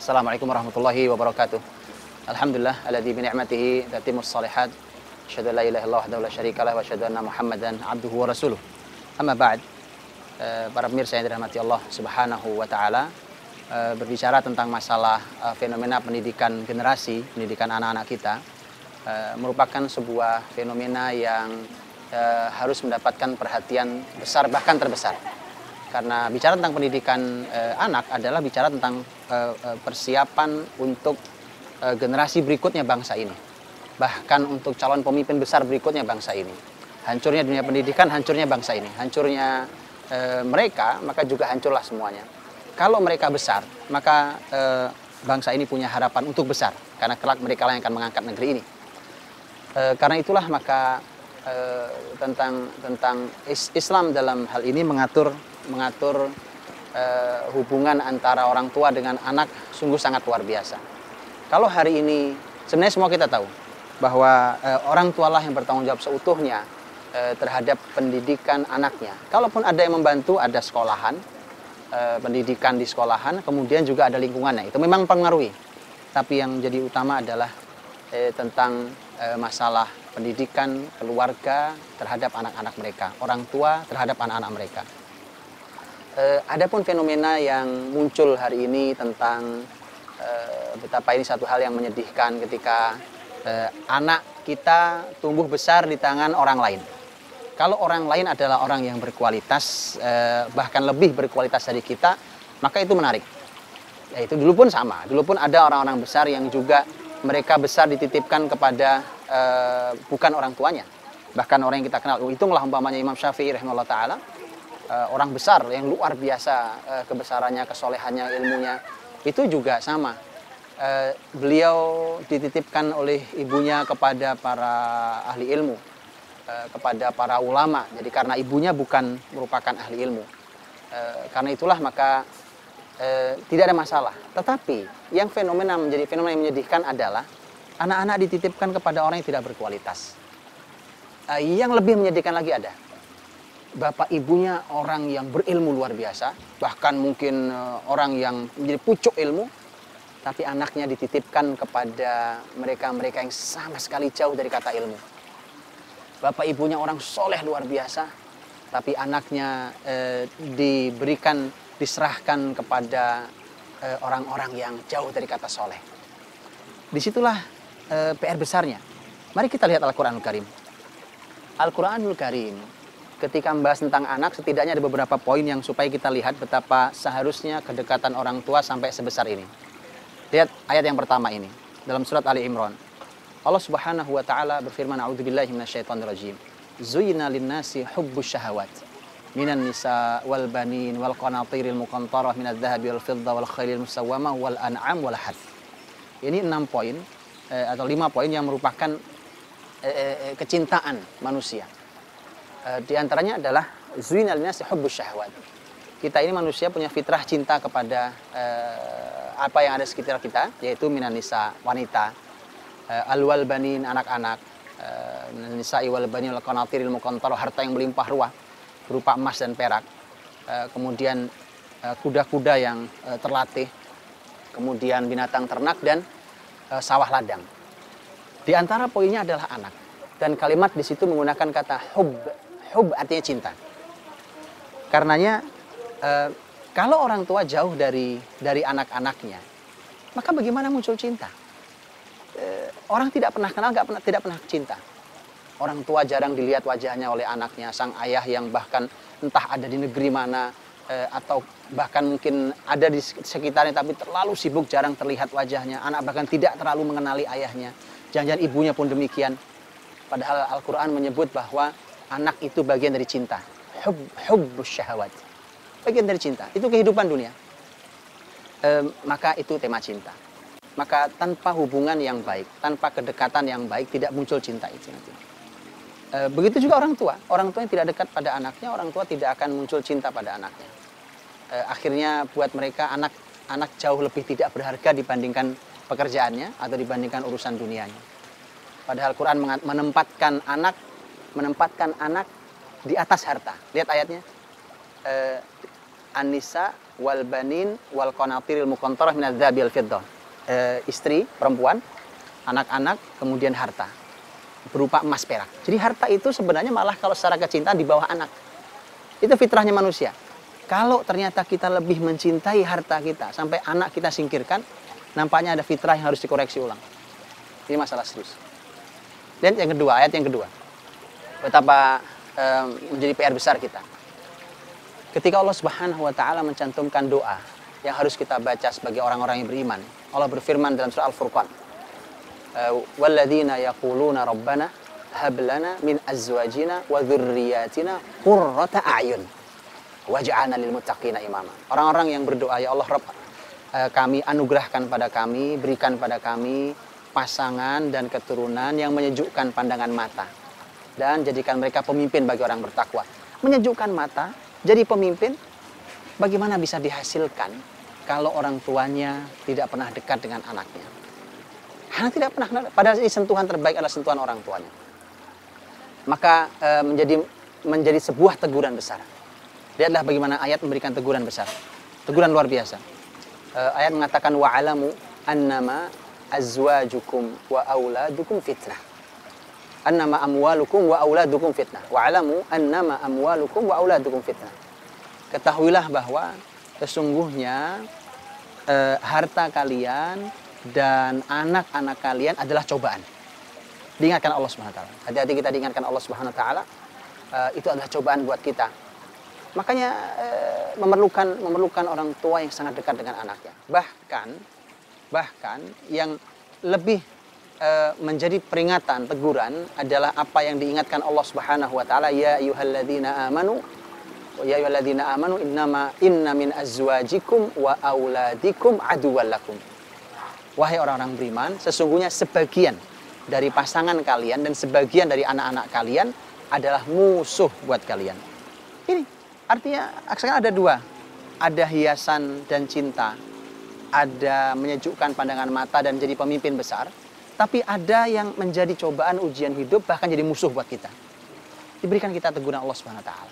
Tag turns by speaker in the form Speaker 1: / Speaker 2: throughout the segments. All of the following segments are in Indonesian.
Speaker 1: Assalamualaikum warahmatullahi wabarakatuh. Alhamdulillah alladzi bi ni'matihi tatimmus shalihat. Asyhadu an la ilaha illallah wahdahu la syarika lah wa asyhadu anna Muhammadan abduhu wa rasuluh. Amma ba'd. Para pemirsa yang dirahmati Allah Subhanahu wa taala, berbicara tentang masalah fenomena pendidikan generasi, pendidikan anak-anak kita, merupakan sebuah fenomena yang harus mendapatkan perhatian besar, bahkan terbesar. Karena bicara tentang pendidikan anak adalah bicara tentang persiapan untuk generasi berikutnya bangsa ini. Bahkan untuk calon pemimpin besar berikutnya bangsa ini. Hancurnya dunia pendidikan, hancurnya bangsa ini. Hancurnya mereka, maka juga hancurlah semuanya. Kalau mereka besar, maka bangsa ini punya harapan untuk besar. Karena kelak mereka lah yang akan mengangkat negeri ini. Karena itulah maka tentang Islam dalam hal ini mengatur hubungan antara orang tua dengan anak sungguh sangat luar biasa. Kalau hari ini sebenarnya semua kita tahu bahwa orang tualah yang bertanggung jawab seutuhnya terhadap pendidikan anaknya. Kalaupun ada yang membantu, ada sekolahan, pendidikan di sekolahan, kemudian juga ada lingkungannya. Itu memang mempengaruhi. Tapi yang jadi utama adalah tentang masalah pendidikan keluarga terhadap anak-anak mereka, orang tua terhadap anak-anak mereka. Adapun fenomena yang muncul hari ini tentang betapa ini satu hal yang menyedihkan ketika anak kita tumbuh besar di tangan orang lain. Kalau orang lain adalah orang yang berkualitas, bahkan lebih berkualitas dari kita, maka itu menarik. Ya, itu dulu pun sama. Dulu pun ada orang-orang besar yang juga mereka besar dititipkan kepada bukan orang tuanya. Bahkan orang yang kita kenal, hitunglah umpamanya Imam Syafi'i rahimahullah ta'ala, orang besar yang luar biasa kebesarannya, kesolehannya, ilmunya, itu juga sama. Beliau dititipkan oleh ibunya kepada para ahli ilmu, kepada para ulama. Jadi karena ibunya bukan merupakan ahli ilmu, karena itulah maka tidak ada masalah. Tetapi yang menjadi fenomena yang menyedihkan adalah anak-anak dititipkan kepada orang yang tidak berkualitas. Yang lebih menyedihkan lagi ada bapak ibunya orang yang berilmu luar biasa, bahkan mungkin orang yang menjadi pucuk ilmu, tapi anaknya dititipkan kepada mereka-mereka yang sama sekali jauh dari kata ilmu. Bapak ibunya orang soleh luar biasa, tapi anaknya diserahkan kepada orang-orang yang jauh dari kata soleh. Disitulah PR besarnya. Mari kita lihat Al-Quranul Karim. Al-Quranul Karim ketika membahas tentang anak, setidaknya ada beberapa poin yang supaya kita lihat betapa seharusnya kedekatan orang tua sampai sebesar ini. Lihat ayat yang pertama ini dalam surat Ali Imran. Allah Subhanahu wa taala berfirman, "A'udzubillahi minasyaitonirrajim. Zuyyina lin-nasi hubbus syahawat minan nisa wal banin wal qanatiril muqantarah minadz dzahabi wal fiddah wal khailil musawwamah wal an'am wal harth." Ini 6 poin atau 5 poin yang merupakan kecintaan manusia. Di antaranya adalah zuyyina lin-nasi hubbus syahawat. Kita ini manusia punya fitrah cinta kepada apa yang ada sekitar kita, yaitu minan nisa, wanita, alwal banin, anak-anak, minan nisa'i wal banin wal qanatiril muqantarah, harta yang melimpah ruah berupa emas dan perak. Kemudian kuda-kuda yang terlatih, kemudian binatang ternak dan sawah ladang. Di antara poinnya adalah anak. Dan kalimat di situ menggunakan kata hub. Hub artinya cinta. Karenanya kalau orang tua jauh dari anak-anaknya, maka bagaimana muncul cinta? Orang tidak pernah kenal, tidak pernah cinta. Orang tua jarang dilihat wajahnya oleh anaknya, sang ayah yang bahkan entah ada di negeri mana, atau bahkan mungkin ada di sekitarnya tapi terlalu sibuk, jarang terlihat wajahnya. Anak bahkan tidak terlalu mengenali ayahnya. Jangan-jangan ibunya pun demikian. Padahal Al-Quran menyebut bahwa anak itu bagian dari cinta. Hubbus syahawat. Bagian dari cinta. Itu kehidupan dunia. Maka itu tema cinta. Maka tanpa hubungan yang baik, tanpa kedekatan yang baik, tidak muncul cinta itu nanti. Begitu juga orang tua. Orang tua yang tidak dekat pada anaknya, orang tua tidak akan muncul cinta pada anaknya. Akhirnya buat mereka anak jauh lebih tidak berharga dibandingkan pekerjaannya atau dibandingkan urusan dunianya. Padahal Quran menempatkan anak di atas harta. Lihat ayatnya. an-nisa wal banin wal qanatiril muqantarah minadz dzahabi wal fiddah. Istri, perempuan, anak-anak, kemudian harta berupa emas perak. Jadi harta itu sebenarnya malah kalau secara kecintaan di bawah anak. Itu fitrahnya manusia. Kalau ternyata kita lebih mencintai harta kita sampai anak kita singkirkan, nampaknya ada fitrah yang harus dikoreksi ulang. Ini masalah serius. Dan yang kedua, ayat yang kedua. Betapa menjadi PR besar kita. Ketika Allah Subhanahu wa taala mencantumkan doa yang harus kita baca sebagai orang-orang yang beriman. Allah berfirman dalam surah Al-Furqan, "Walladzina yaquluna rabbana hab lana min azwajina wa dzurriyyatina qurrata a'yun waj'alna lil muttaqina imama." Orang-orang yang berdoa, ya Allah Rabb, kami anugerahkan pada kami, berikan pada kami pasangan dan keturunan yang menyejukkan pandangan mata dan jadikan mereka pemimpin bagi orang bertakwa. Menyejukkan mata, jadi pemimpin, bagaimana bisa dihasilkan kalau orang tuanya tidak pernah dekat dengan anaknya? Karena tidak pernah, padahal ini sentuhan terbaik adalah sentuhan orang tuanya. Maka menjadi sebuah teguran besar. Lihatlah bagaimana ayat memberikan teguran besar. Teguran luar biasa. Ayat mengatakan wa'alamu annama azwajukum wa auladukum fitnah. Annama amwalukum wa auladukum fitnah. Wa'alamu annama amwalukum wa auladukum fitnah. Ketahuilah bahwa sesungguhnya harta kalian dan anak-anak kalian adalah cobaan. Diingatkan Allah Subhanahu wa taala. Hati-hati kita diingatkan Allah Subhanahu wa taala, itu adalah cobaan buat kita. Makanya memerlukan orang tua yang sangat dekat dengan anaknya. Bahkan yang lebih menjadi peringatan, teguran adalah apa yang diingatkan Allah Subhanahu wa taala, ya ayyuhalladzina amanu inna min azwajikum wa auladikum aduwwal lakum. Wahai orang-orang beriman, sesungguhnya sebagian dari pasangan kalian dan sebagian dari anak-anak kalian adalah musuh buat kalian. Ini artinya sekarang ada dua. Ada hiasan dan cinta, ada menyejukkan pandangan mata dan jadi pemimpin besar, tapi ada yang menjadi cobaan ujian hidup, bahkan jadi musuh buat kita. Diberikan kita teguran Allah Subhanahu wa taala.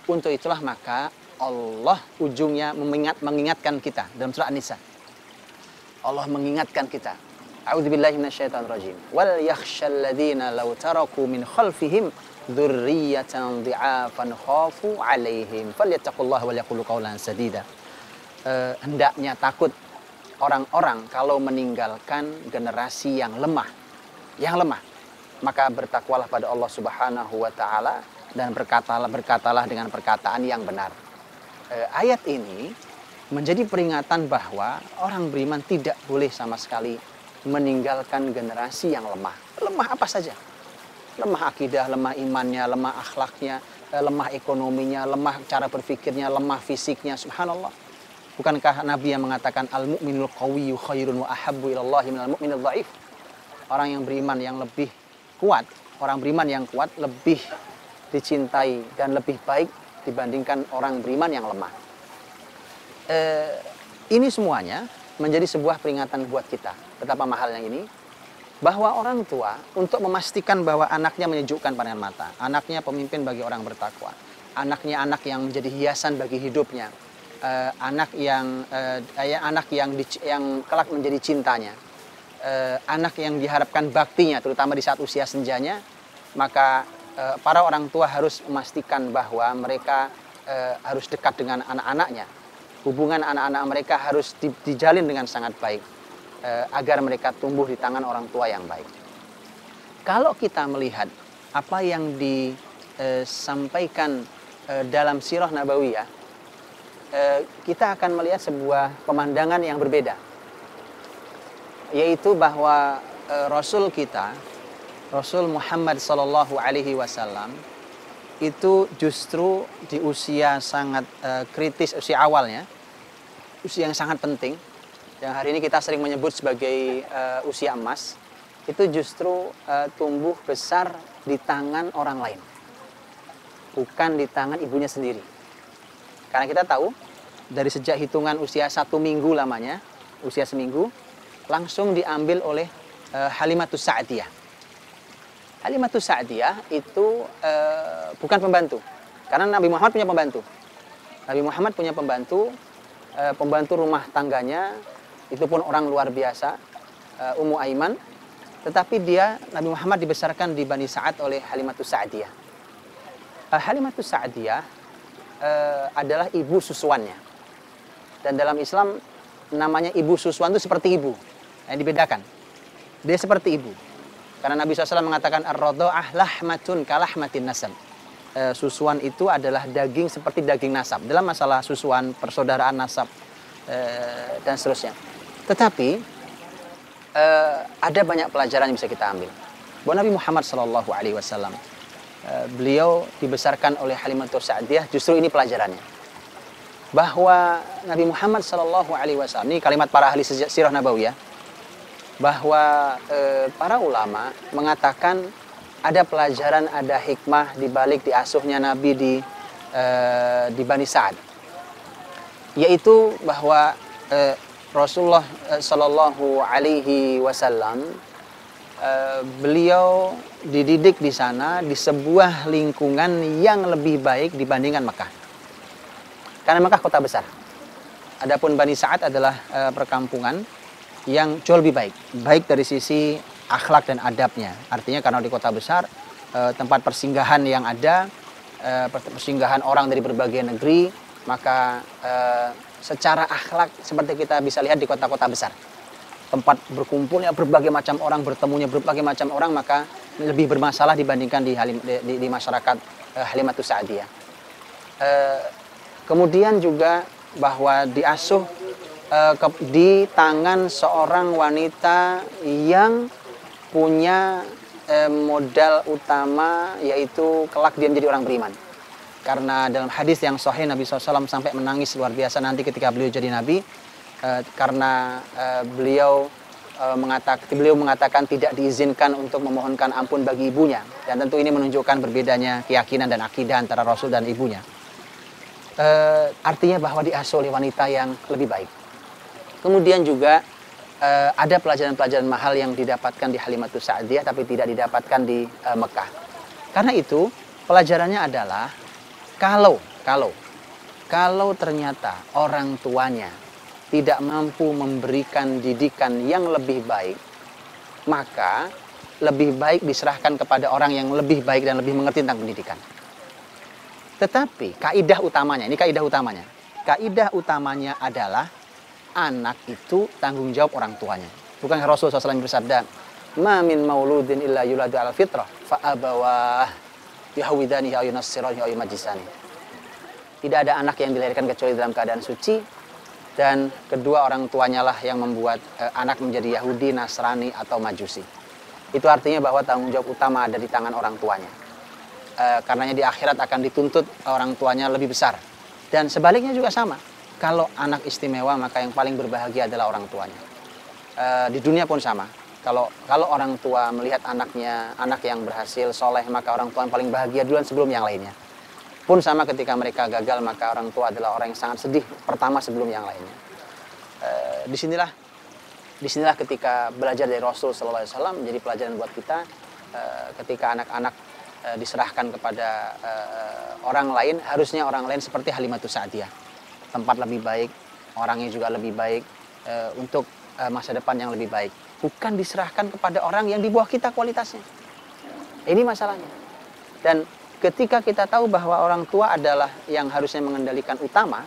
Speaker 1: Untuk itulah maka Allah ujungnya mengingatkan kita dalam surah An-Nisa. Allah mengingatkan kita. A'udzubillahi minasyaitonirrajim. Wal yakhshal ladzina law taraku min khalfihim dzurriyyatan dhi'afan khafu 'alaihim falyattaqullaha wal yaqulu qawlan sadida. Hendaknya takut orang-orang kalau meninggalkan generasi yang lemah. Maka bertakwalah pada Allah Subhanahu wa taala dan berkatalah dengan perkataan yang benar. Ayat ini menjadi peringatan bahwa orang beriman tidak boleh sama sekali meninggalkan generasi yang lemah. Lemah apa saja? Lemah akidah, lemah imannya, lemah akhlaknya, lemah ekonominya, lemah cara berpikirnya, lemah fisiknya. Subhanallah. Bukankah Nabi yang mengatakan al-mu'minul qawiyyu khairun wa ahabbu ilallahi minal mu'minil dhaif? Orang yang beriman yang lebih kuat, orang beriman yang kuat lebih dicintai dan lebih baik dibandingkan orang beriman yang lemah. Ini semuanya menjadi sebuah peringatan buat kita. Betapa mahalnya ini, bahwa orang tua untuk memastikan bahwa anaknya menyejukkan pandangan mata, anaknya pemimpin bagi orang bertakwa, anaknya anak yang menjadi hiasan bagi hidupnya, anak yang kelak menjadi cintanya, anak yang diharapkan baktinya, terutama di saat usia senjanya, maka para orang tua harus memastikan bahwa mereka harus dekat dengan anak-anaknya. Hubungan anak-anak mereka harus dijalin dengan sangat baik agar mereka tumbuh di tangan orang tua yang baik. Kalau kita melihat apa yang disampaikan dalam sirah nabawiyah, kita akan melihat sebuah pemandangan yang berbeda, yaitu bahwa Rasul kita, Rasul Muhammad Sallallahu Alaihi Wasallam, itu justru di usia sangat kritis, usia awalnya, usia yang sangat penting, yang hari ini kita sering menyebut sebagai usia emas, itu justru tumbuh besar di tangan orang lain, bukan di tangan ibunya sendiri. Karena kita tahu dari sejak hitungan usia 1 minggu lamanya, usia seminggu, langsung diambil oleh Halimatus Sa'diyah. Halimatus Sa'diyah itu bukan pembantu, karena Nabi Muhammad punya pembantu. Nabi Muhammad punya pembantu, pembantu rumah tangganya, itu pun orang luar biasa, Ummu Aiman. Tetapi Nabi Muhammad dibesarkan di Bani Sa'ad oleh Halimatus Sa'diyah. Halimatus Sa'diyah adalah ibu susuannya. Dan dalam Islam namanya ibu susuan itu seperti ibu. Yang dibedakan. Dia seperti ibu. Karena Nabi SAW mengatakan ar-radha'ah lahmatun kalahmatin nasab. Susuan itu adalah daging seperti daging nasab. Dalam masalah susuan, persaudaraan nasab dan seterusnya. Tetapi ada banyak pelajaran yang bisa kita ambil. Bahwa Nabi Muhammad SAW beliau dibesarkan oleh Halimatus Sa'diyah. Justru ini pelajarannya. Bahwa Nabi Muhammad SAW, ini kalimat para ahli sirah nabawiyah, bahwa para ulama mengatakan ada pelajaran, ada hikmah di balik diasuhnya Nabi di Bani Sa'ad, yaitu bahwa Rasulullah Shallallahu Alaihi Wasallam beliau dididik di sana di sebuah lingkungan yang lebih baik dibandingkan Mekah. Karena Mekah kota besar. Adapun Bani Sa'ad adalah perkampungan yang jauh lebih baik dari sisi akhlak dan adabnya. Artinya karena di kota besar, tempat persinggahan yang ada, persinggahan orang dari berbagai negeri, maka secara akhlak seperti kita bisa lihat di kota-kota besar. Tempat berkumpulnya berbagai macam orang, bertemunya berbagai macam orang, maka lebih bermasalah dibandingkan di masyarakat Halimatus Sa'diyah. Kemudian juga bahwa diasuh di tangan seorang wanita yang punya modal utama, yaitu kelak dia menjadi orang beriman. Karena dalam hadis yang sahih Nabi SAW sampai menangis luar biasa nanti ketika beliau jadi Nabi, karena beliau mengatakan tidak diizinkan untuk memohonkan ampun bagi ibunya. Dan tentu ini menunjukkan berbedanya keyakinan dan akidah antara Rasul dan ibunya. Artinya bahwa diasuh oleh wanita yang lebih baik. Kemudian juga ada pelajaran-pelajaran mahal yang didapatkan di Halimatus Sa'diyah tapi tidak didapatkan di Mekah. Karena itu pelajarannya adalah kalau ternyata orang tuanya tidak mampu memberikan didikan yang lebih baik, maka lebih baik diserahkan kepada orang yang lebih baik dan lebih mengerti tentang pendidikan. Tetapi kaidah utamanya adalah anak itu tanggung jawab orang tuanya. Bukan Rasulullah SAW bersabda, "Ma min mauludin illa yuladu 'alal fitrah, fa abawah yahwidani aw yunassirani aw yumajjisani." Tidak ada anak yang dilahirkan kecuali dalam keadaan suci, dan kedua orang tuanya lah yang membuat anak menjadi Yahudi, Nasrani atau Majusi. Itu artinya bahwa tanggung jawab utama ada di tangan orang tuanya. Karenanya di akhirat akan dituntut orang tuanya lebih besar. Dan sebaliknya juga sama. Kalau anak istimewa, maka yang paling berbahagia adalah orang tuanya. Di dunia pun sama. Kalau orang tua melihat anaknya, anak yang berhasil, soleh, maka orang tua yang paling bahagia duluan sebelum yang lainnya. Pun sama ketika mereka gagal, maka orang tua adalah orang yang sangat sedih pertama sebelum yang lainnya. Disinilah ketika belajar dari Rasul SAW menjadi pelajaran buat kita. Ketika anak-anak diserahkan kepada orang lain, harusnya orang lain seperti Halimatus Sa'diyah. Tempat lebih baik, orangnya juga lebih baik, untuk masa depan yang lebih baik. Bukan diserahkan kepada orang yang di bawah kita kualitasnya. Ini masalahnya. Dan ketika kita tahu bahwa orang tua adalah yang harusnya mengendalikan utama,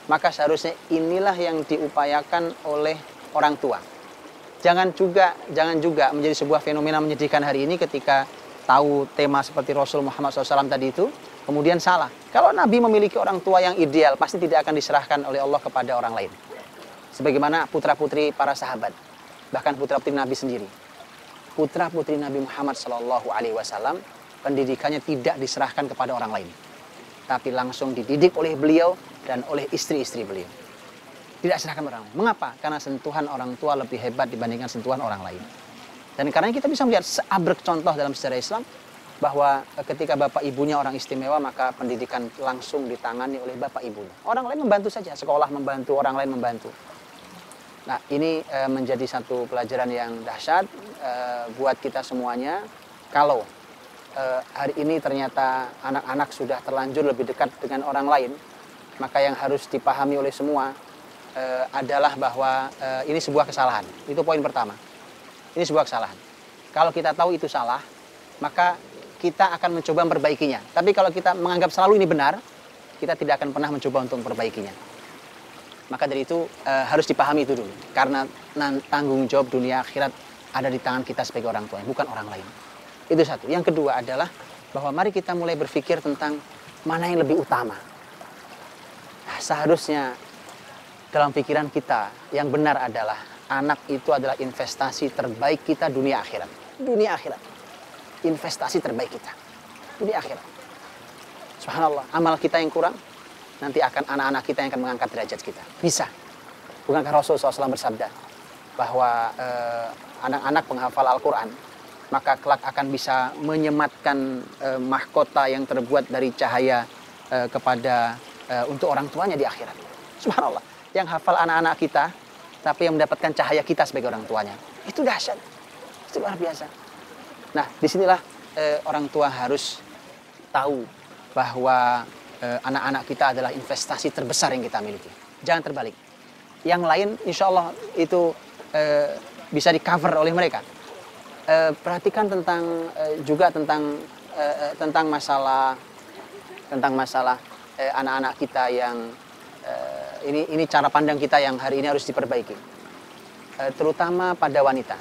Speaker 1: maka seharusnya inilah yang diupayakan oleh orang tua. Jangan juga menjadi sebuah fenomena menyedihkan hari ini ketika tahu tema seperti Rasul Muhammad SAW tadi itu, kemudian salah. Kalau Nabi memiliki orang tua yang ideal, pasti tidak akan diserahkan oleh Allah kepada orang lain. Sebagaimana putra-putri para sahabat, bahkan putra-putri Nabi sendiri. Putra-putri Nabi Muhammad SAW, pendidikannya tidak diserahkan kepada orang lain, tapi langsung dididik oleh beliau dan oleh istri-istri beliau. Tidak serahkan orang lain. Mengapa? Karena sentuhan orang tua lebih hebat dibandingkan sentuhan orang lain. Dan karena kita bisa melihat seabrek contoh dalam sejarah Islam, bahwa ketika bapak ibunya orang istimewa, maka pendidikan langsung ditangani oleh bapak ibunya. Orang lain membantu saja, sekolah membantu, orang lain membantu. Nah, ini menjadi satu pelajaran yang dahsyat buat kita semuanya. Kalau hari ini ternyata anak-anak sudah terlanjur lebih dekat dengan orang lain, maka yang harus dipahami oleh semua adalah bahwa ini sebuah kesalahan. Itu poin pertama. Ini sebuah kesalahan. Kalau kita tahu itu salah, maka kita akan mencoba memperbaikinya. Tapi kalau kita menganggap selalu ini benar, kita tidak akan pernah mencoba untuk memperbaikinya. Maka dari itu harus dipahami itu dulu. Karena tanggung jawab dunia akhirat ada di tangan kita sebagai orang tua, bukan orang lain. Itu satu. Yang kedua adalah bahwa mari kita mulai berpikir tentang mana yang lebih utama. Nah, seharusnya dalam pikiran kita yang benar adalah anak itu adalah investasi terbaik kita dunia akhirat. Dunia akhirat. Investasi terbaik kita. Dunia akhirat. Subhanallah, amal kita yang kurang, nanti akan anak-anak kita yang akan mengangkat derajat kita. Bisa. Bukankah Rasulullah SAW bersabda bahwa anak-anak penghafal Al-Quran, maka kelak akan bisa menyematkan mahkota yang terbuat dari cahaya kepada untuk orang tuanya di akhirat. Subhanallah. Yang hafal anak-anak kita, tapi yang mendapatkan cahaya kita sebagai orang tuanya. Itu dahsyat. Itu luar biasa. Nah, disinilah orang tua harus tahu bahwa anak-anak kita adalah investasi terbesar yang kita miliki. Jangan terbalik. Yang lain, insya Allah itu bisa di-cover oleh mereka. Perhatikan juga tentang masalah anak-anak kita yang ini cara pandang kita yang hari ini harus diperbaiki, terutama pada wanita,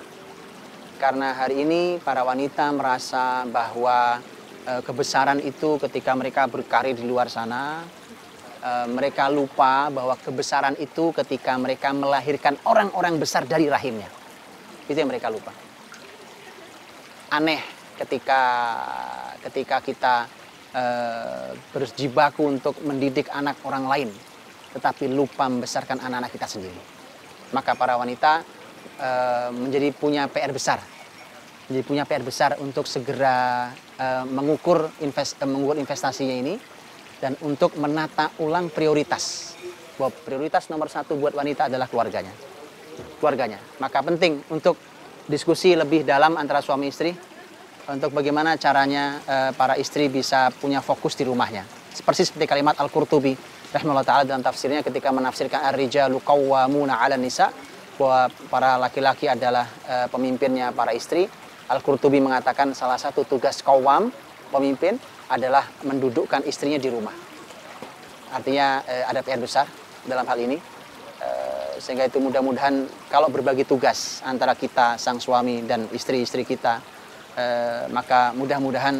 Speaker 1: karena hari ini para wanita merasa bahwa kebesaran itu ketika mereka berkarir di luar sana, mereka lupa bahwa kebesaran itu ketika mereka melahirkan orang-orang besar dari rahimnya. Itu yang mereka lupa. Aneh ketika kita berjibaku untuk mendidik anak orang lain, tetapi lupa membesarkan anak-anak kita sendiri. Maka para wanita menjadi punya PR besar. Menjadi punya PR besar untuk segera mengukur investasinya ini dan untuk menata ulang prioritas. Bahwa prioritas nomor satu buat wanita adalah keluarganya. Maka penting untuk diskusi lebih dalam antara suami istri untuk bagaimana caranya para istri bisa punya fokus di rumahnya. Seperti kalimat Al-Qurtubi rahimahullah ta'ala dalam tafsirnya ketika menafsirkan ar-rijalu qawwamuna 'ala nisa, bahwa para laki-laki adalah pemimpinnya para istri. Al-Qurtubi mengatakan salah satu tugas qawwam, pemimpin, adalah mendudukkan istrinya di rumah. Artinya ada PR besar dalam hal ini. Sehingga itu mudah-mudahan kalau berbagi tugas antara kita sang suami dan istri-istri kita, maka mudah-mudahan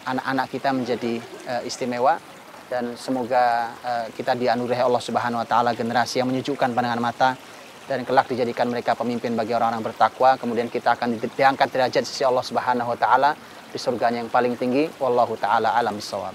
Speaker 1: anak-anak kita menjadi istimewa. Dan semoga kita dianugerahi Allah Subhanahu wa taala generasi yang menyejukkan pandangan mata dan kelak dijadikan mereka pemimpin bagi orang-orang bertakwa. Kemudian kita akan diangkat derajat di sisi Allah Subhanahu wa taala di surganya yang paling tinggi. Wallahu taala alam bissawab.